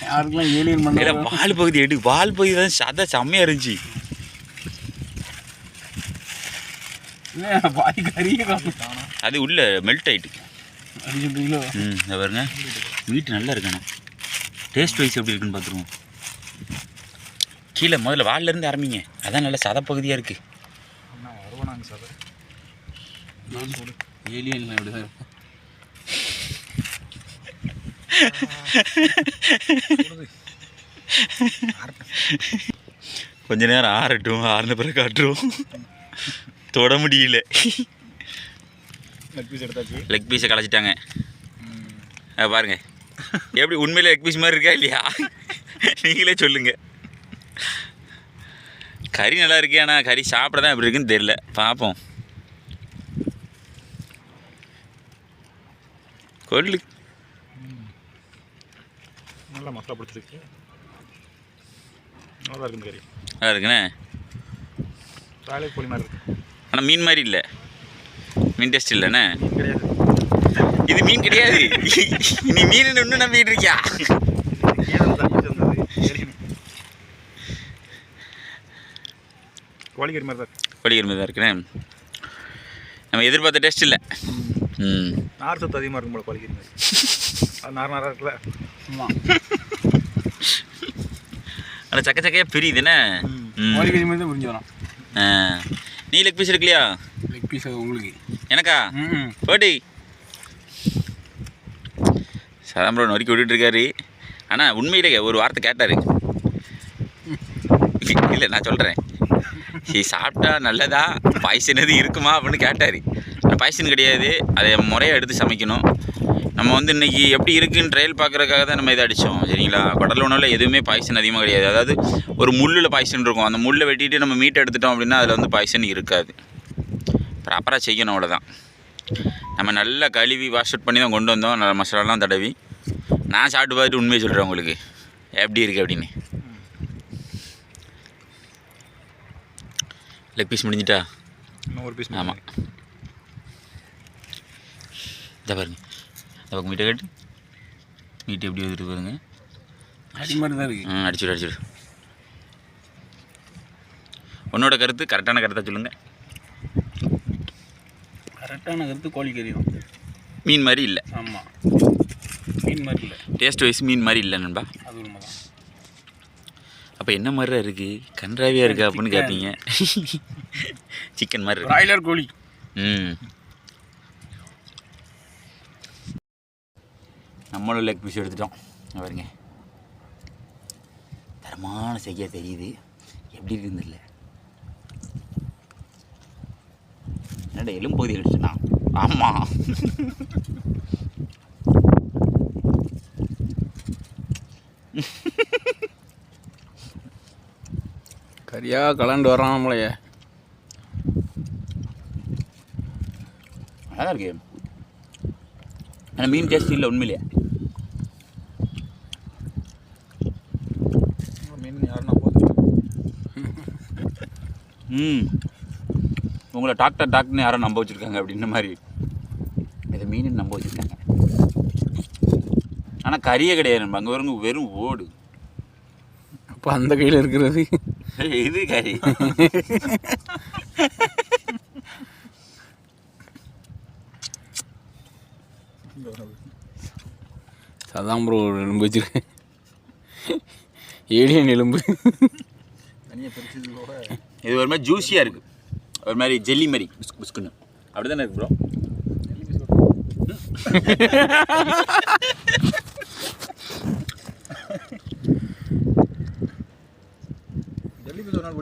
யாருக்கெல்லாம் ஏலியன் பண்ணல. வால் பகுதி எடு, வால் பகுதி தான் சதை செம்மையாக இருந்துச்சு. பாய் கறியே அது உள்ள மெல்ட் ஆகிட்டு. அப்படி சொல்கிறீங்களோ? இதை பாருங்க, மீட்டு நல்லா இருக்கணும். டேஸ்ட் வைஸ் எப்படி இருக்குன்னு பார்த்துருவோம். கீழே முதல்ல வால்லேருந்து ஆரம்பிங்க, அதான் நல்ல சதை பகுதியாக இருக்குது. வருவானாங்க சார், ஏலியன் அப்படி தான் இருக்கும். கொஞ்ச நேரம் ஆறட்டும், ஆறுன பிறகு காட்டுறோம். தொட முடியல. லெக் பீஸ் எடுத்தாச்சு. லெக் பீஸை கலைச்சிட்டாங்க. பாருங்க எப்படி உண்மையிலே லெக் பீஸ் மாதிரி இருக்கா இல்லையா, நீங்களே சொல்லுங்க. கறி நல்லா இருக்கு, ஆனால் கறி சாப்பிட தான் எப்படி இருக்குன்னு தெரியல, பார்ப்போம். கொள்ளு நல்லா மசாலா பிடிச்சிருக்கு, நல்லா இருக்குது கறி. நல்லா இருக்குண்ணே, ராயல் கோழி மாதிரி இருக்குது. ஆனால் மீன் மாதிரி இல்லை, மீன் டேஸ்ட் இல்லைண்ணே. மீன் கிடையாது, இது மீன் கிடையாது. நீ மீன் இன்னும் நம்பிட்டு இருக்கியா? கோழிக்கறி மாதிரி தான் இருக்குது. கோழிக்கறி மாதிரி தான் இருக்குண்ணே, நம்ம எதிர்பார்த்த டேஸ்ட் இல்லை. நார் சத்து அதிகமாக இருக்கும் போல கோழிக்கறி மாதிரி. அது நாராக இருக்குல்ல. ஆமாம், ஆனால் சக்க சக்கையாக பிரியுதுண்ணே. கோழிக்கறி மாதிரி தான் புரிஞ்சு வரோம். நீ லெக் பீஸ் இருக்குல்லையா? லெக் பீஸ் அது உங்களுக்கு. எனக்கா போட்டி சதாம்பரம் நொறுக்கி விட்டுட்டு இருக்காரு. ஆனால் உண்மையிலே ஒரு வார்த்தை கேட்டார். இல்லை நான் சொல்கிறேன், சரி சாப்பிட்டா நல்லதா, பாய்சன் எது இருக்குமா அப்படின்னு கேட்டார். பாய்சன் கிடையாது, அதை முறையாக எடுத்து சமைக்கணும். நம்ம வந்து இன்றைக்கி எப்படி இருக்குன்னு ட்ரையல் பார்க்குறதுக்காக தான் நம்ம இதை அடித்தோம், சரிங்களா? கடல் உணவில் எதுவுமே பாய்சன் அதிகமாக கிடையாது. அதாவது ஒரு முள்ளில் பாய்சன் இருக்கும், அந்த முள்ளை வெட்டிட்டு நம்ம மீட்டை எடுத்துட்டோம் அப்படின்னா அதில் வந்து பாய்சன் இருக்காது. ப்ராப்பராக செய்யணும், அவ்வளோதான். நம்ம நல்லா கழுவி வாஷ் அவுட் பண்ணி தான் கொண்டு வந்தோம், நல்ல மசாலாலாம் தடவி. நான் சாப்பிட்டு பார்த்துட்டு உண்மையை சொல்கிறேன் உங்களுக்கு எப்படி இருக்குது அப்படின்னு. லெக் பீஸ் முடிஞ்சிட்டா? இன்னும் ஒரு பீஸ். ஆமாம், இதை பாருங்க, இந்த பக்கம் மீட்டை கட்டு, மீட்டு எப்படி வந்துட்டு பாருங்க. அடி மாதிரி தான் இருக்குது. அடிச்சுடு அடிச்சுடு. உன்னோட கருத்து கரெக்டான கருத்தாக சொல்லுங்கள். கரெக்டான கருத்து கோழிக்கறி தான். மீன் மாதிரி இல்லை. ஆமாம், மீன் மாதிரி இல்லை. டேஸ்ட் வைஸ் மீன் மாதிரி இல்லை நண்பா. அது உண்மை தான். அப்போ என்ன மாதிரி தான் இருக்குது, கன்றாவியாக இருக்குது அப்படின்னு கேட்பீங்க. சிக்கன் மாதிரி இருக்கு, பிராய்லர் கோழி. நம்மளும் லெக் பீஸ் எடுத்துட்டோம். பாருங்க, தரமான செய்ய தெரியுது, எப்படி இருக்குன்னு இல்லை. என்னடா எலும்பகுதி அடிச்சுனா? ஆமாம். கறியாக கலண்டு வரான் நம்மளையே. நல்லா இருக்கு. ஆனால் மீன் டேஸ்ட் இல்லை உண்மையிலேயே. மீன் யாருன்னா போதும். உங்களை டாக்டர்னு யாரும் நம்ப வச்சுருக்காங்க அப்படின்ற மாதிரி இதை மீன் நம்ப வச்சுருக்காங்க. ஆனால் கறியே கிடையாது. அங்கே வருங்க வெறும் ஓடு. அப்போ அந்த கையில் இருக்கிறது இது கறி. அதான் ப்ரோ ஒரு எலும்பு வச்சுருக்கேன். ஏலியன் எலும்பு. தனியாக பிரிச்சது கூட இது ஒரு மாதிரி ஜூஸியாக இருக்குது. ஒரு மாதிரி ஜெல்லி மாதிரி பிஸ்குன்னு அப்படி தானே இருக்கு ப்ரோ.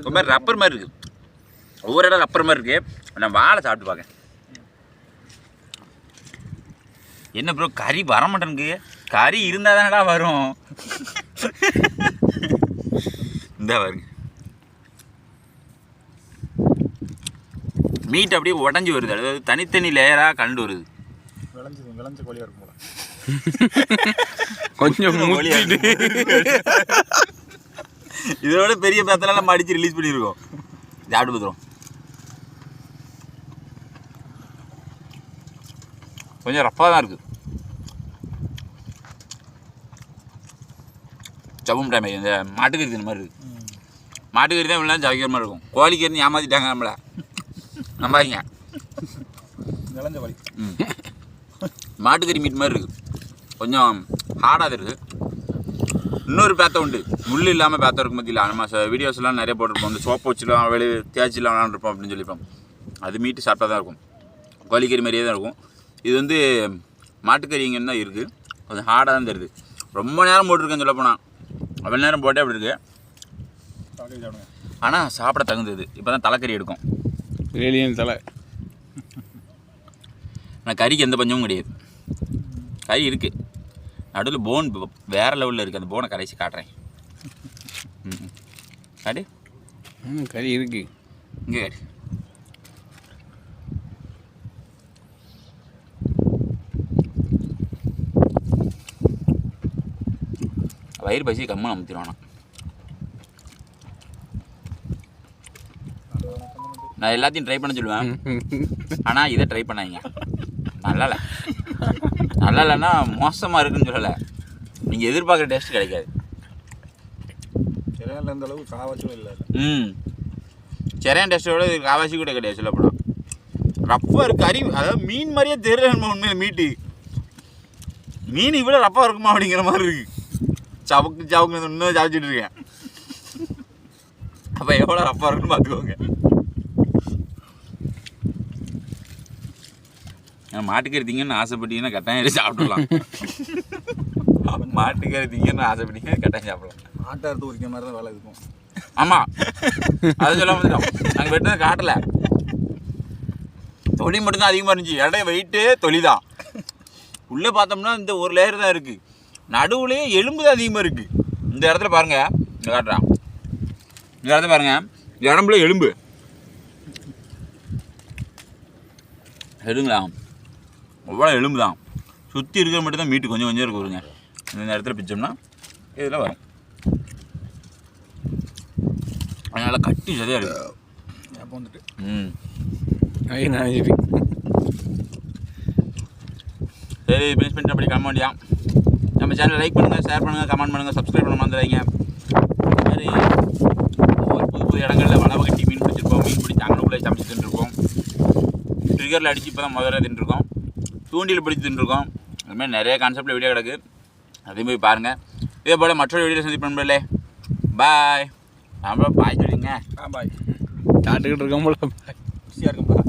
ஒரு மாதிரி ரப்பர் மாதிரி இருக்குது. ஒவ்வொரு இடம் ரப்பர் மாதிரி இருக்குது. நான் வாழை சாப்பிட்டு பார்க்கேன். என்ன ப்ரோ கறி வர மாட்டேனுக்கு? கறி இருந்தால் தானடா வரும். இந்த பாருங்க மீட் அப்படியே உடஞ்சி வருது. அதாவது தனித்தனி லேயராக கண்டு வருது. விளைஞ்ச கோழியாக இருக்கும் போல. கொஞ்சம் இதோட பெரிய பேத்தெல்லாம் நம்ம அடித்து ரிலீஸ் பண்ணியிருக்கோம். சாப்பிட்டு பார்த்துருவோம். கொஞ்சம் ரஃப்பாக தான் இருக்குது. சவும் டைம் இந்த மாட்டுக்கறி இந்த மாதிரி இருக்குது. மாட்டுக்கறி தான் இவ்வளோ சவைக்கிற மாதிரி இருக்கும். கோழிக்கறி ஏமாற்றிட்டாங்க நம்மளை. நம்பாதீங்க. விளைஞ்ச கோழி. மாட்டுக்கறி மீட் மாதிரி இருக்குது. கொஞ்சம் ஹார்டாக இருக்குது. இன்னொரு பேத்தை உண்டு, முள் இல்லாமல் பேத்த இருக்கும். மத்தியில் நம்ம வீடியோஸ்லாம் நிறைய போட்டிருப்போம். அந்த சோப்பு வச்சுலாம் வெளியே தேய்ச்சிலாம் விளாண்டுருப்போம் அப்படின்னு சொல்லியிருப்போம். அது மீட்டு சாப்பிட்டா தான் இருக்கும். கோழிக்கறி மாதிரியே தான் இருக்கும். இது வந்து மாட்டுக்கறி இங்கேன்னு தான் இருக்குது. கொஞ்சம் ஹார்டாக தான் தருது. ரொம்ப நேரம் போட்டிருக்கேன்னு சொல்ல போனால். அவ்வளோ நேரம் போட்டே அப்படி இருக்குது. ஆனால் சாப்பிட தகுந்தது. இப்போ தான் தலைக்கறி எடுக்கும். ஏலியன் தலை. ஆனால் கறிக்கு எந்த பஞ்சமும் கிடையாது. கறி இருக்குது. நடுவில் போன் வேறு லெவலில் இருக்குது. அந்த போனை கரைச்சி காட்டுறேன். காட்டு. கறி இருக்குது இங்கே காட்டு. வயிறு பசி கம்மல் அமுத்திடுவானா. நான் எல்லாத்தையும் ட்ரை பண்ண சொல்லுவேன். ஆனால் இதை ட்ரை பண்ணாங்க. நல்லா இல்லை. நல்லா இல்லைன்னா மோசமாக இருக்குன்னு சொல்லலை. நீங்கள் எதிர்பார்க்குற டேஸ்ட் கிடைக்காது. சிறையில் இருந்த அளவுக்கு காவாச்சும் இல்லை. சிறையன் டேஸ்ட்டோட இது காவாசி கூட கிடையாது சொல்லப்படும். ரப்பாக இருக்குது. கறி அதாவது மீன் மாதிரியே தெரியல. நம்ம உண்மையில மீட்டு மீன் இவ்வளோ ரப்பாக இருக்குமா அப்படிங்கிற மாதிரி இருக்குது. சவுக்கு இன்னும் சாப்பிச்சிட்டு இருக்கேன். அப்போ எவ்வளோ ரப்பாக இருக்குன்னு பார்த்துக்கோங்க. மாட்டுக்கறி திங்கன்னு ஆசைப்பட்டீங்கன்னா கட்டாயம் சாப்பிடலாம். மாட்டுக்கறி திங்கன்னு ஆசைப்பட்டீங்கன்னா கட்டாயம் சாப்பிடலாம். ஆட்டை அறுத்து உரிக்கிற மாதிரி தான் வேலை இருக்கும். ஆமாம், அதை சொல்ல வந்துட்டோம். நாங்கள் வெட்டினது காட்டலை. தொலி மட்டும்தான் அதிகமாக இருந்துச்சு. இடைய வெயிட்டு தொலி தான். உள்ளே பார்த்தோம்னா இந்த ஒரு லேயர் தான் இருக்குது. நடுவுலேயே எலும்பு தான் அதிகமாக இருக்குது. இந்த இடத்துல பாருங்கள். இந்த காட்டுறான். இந்த இடத்துல பாருங்கள். இடம்புல எலும்பு எடுங்களா. அவ்வளோ எலும்பு தான். சுற்றி இருக்கிற மட்டும் தான் மீட்டு கொஞ்சம் கொஞ்சம் இருக்கு. வருங்க இந்த இடத்துல பிச்சோம்னா இதில் வரும். அதனால் கட்டி சரியாக இருக்குது. அப்போ வந்துட்டு சரி ஃபினிஷ் பண்ணிட்டு அப்படி கிளம்ப வேண்டியா. நம்ம சேனலை லைக் பண்ணுங்கள், ஷேர் பண்ணுங்கள், கமெண்ட் பண்ணுங்கள், சப்ஸ்கிரைப் பண்ண மறந்துடாதீங்க. இந்த மாதிரி புது புது இடங்களில் வளவை கட்டி மீன் பிடிச்சிருப்போம். மீன் பிடிச்சி அங்கனுக்குள்ளே சமைச்சு தின்றுருக்கோம். ட்ரிகரில் அடித்து இப்போ தான் முதல்ல தின்றுருக்கோம். தூண்டில் பிடிச்சி தின்றுருக்கோம். அதுமாதிரி நிறைய கான்செப்டில் வீடியோ கிடக்கு. அதையும் போய் பாருங்கள். இதே போல் மற்றொரு வீடியோ சந்திப்போம்லே. பாய். நம்ம பாய் சொல்லிங்க. பாய். சாப்பிட்டுக்கிட்டு இருக்கோம் போல. ருசியாக இருக்கும்பா.